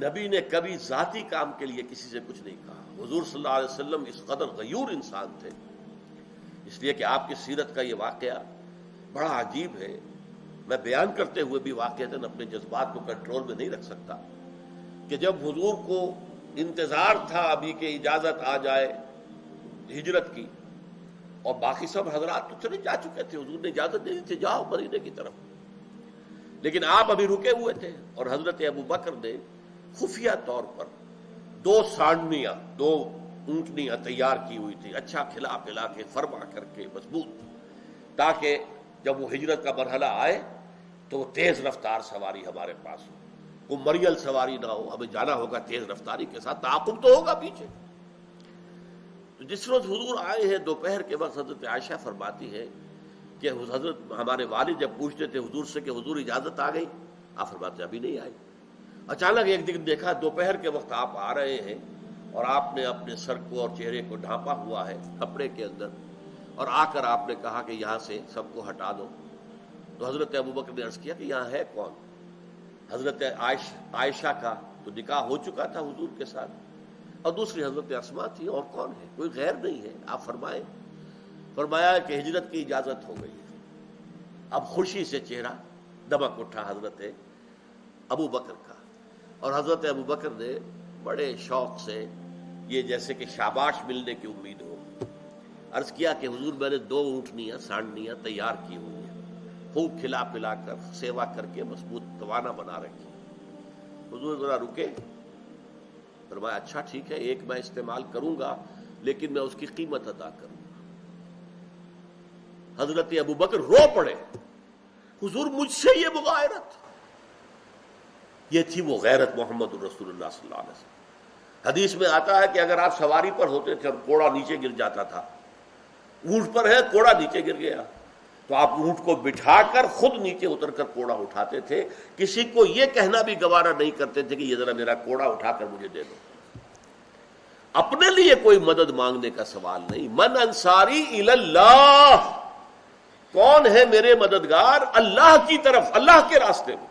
نبی نے کبھی ذاتی کام کے لیے کسی سے کچھ نہیں کہا. حضور صلی اللہ علیہ وسلم اس قدر غیور انسان تھے، اس لیے کہ آپ کی سیرت کا یہ واقعہ بڑا عجیب ہے. میں بیان کرتے ہوئے بھی واقعتاً اپنے جذبات کو کنٹرول میں نہیں رکھ سکتا کہ جب حضور کو انتظار تھا ابھی کہ اجازت آ جائے ہجرت کی، اور باقی سب حضرات تو چلے جا چکے تھے، حضور نے اجازت دے دی تھی جاؤ مدینے کی طرف، لیکن آپ ابھی رکے ہوئے تھے. اور حضرت ابوبکر نے خفیہ طور پر 2 سانڈنیاں 2 اونٹنیاں تیار کی ہوئی تھی، اچھا کھلا پلا کے فرما کر کے مضبوط، تاکہ جب وہ ہجرت کا مرحلہ آئے تو وہ تیز رفتار سواری ہمارے پاس ہو، کوئی مریل سواری نہ ہو، ہمیں جانا ہوگا تیز رفتاری کے ساتھ، تعاقب تو ہوگا پیچھے. تو جس روز حضور آئے ہیں دوپہر کے وقت، حضرت عائشہ فرماتی ہے کہ حضرت ہمارے والد جب پوچھتے تھے حضور سے کہ حضور اجازت آ گئی، آپ فرماتے ابھی نہیں آئی. اچانک ایک دن دیکھا دوپہر کے وقت آپ آ رہے ہیں اور آپ نے اپنے سر کو اور چہرے کو ڈھانپا ہوا ہے کپڑے کے اندر، اور آ کر آپ نے کہا کہ یہاں سے سب کو ہٹا دو. تو حضرت ابوبکر نے عرض کیا کہ یہاں ہے کون؟ حضرت عائشہ کا تو نکاح ہو چکا تھا حضور کے ساتھ، اور دوسری حضرت اسماء تھی، اور کون ہے؟ کوئی غیر نہیں ہے. آپ فرمائیں. فرمایا کہ ہجرت کی اجازت ہو گئی ہے. اب خوشی سے چہرہ دمک اٹھا حضرت ابوبکر کا، اور حضرت ابوبکر نے بڑے شوق سے یہ جیسے کہ شاباش ملنے کی امید ہو عرض کیا کہ حضور میں نے 2 اونٹنیاں سانڈنیاں تیار کی ہوئی ہیں، خوب کھلا پلا کر سیوا کر کے مضبوط توانا بنا رکھی. حضور ذرا رکے، فرمایا اچھا ٹھیک ہے، ایک میں استعمال کروں گا لیکن میں اس کی قیمت ادا کروں گا. حضرت ابوبکر رو پڑے، حضور مجھ سے یہ مغایرت. یہ تھی وہ غیرت محمد الرسول اللہ صلی اللہ علیہ وسلم. حدیث میں آتا ہے کہ اگر آپ سواری پر ہوتے تھے اور کوڑا نیچے گر جاتا تھا، اونٹ پر ہے کوڑا نیچے گر گیا، تو آپ اونٹ کو بٹھا کر خود نیچے اتر کر کوڑا اٹھاتے تھے. کسی کو یہ کہنا بھی گوارا نہیں کرتے تھے کہ یہ ذرا میرا کوڑا اٹھا کر مجھے دے دو. اپنے لیے کوئی مدد مانگنے کا سوال نہیں. من انصاری الی اللہ، کون ہے میرے مددگار؟ اللہ کی طرف، اللہ کے راستے میں.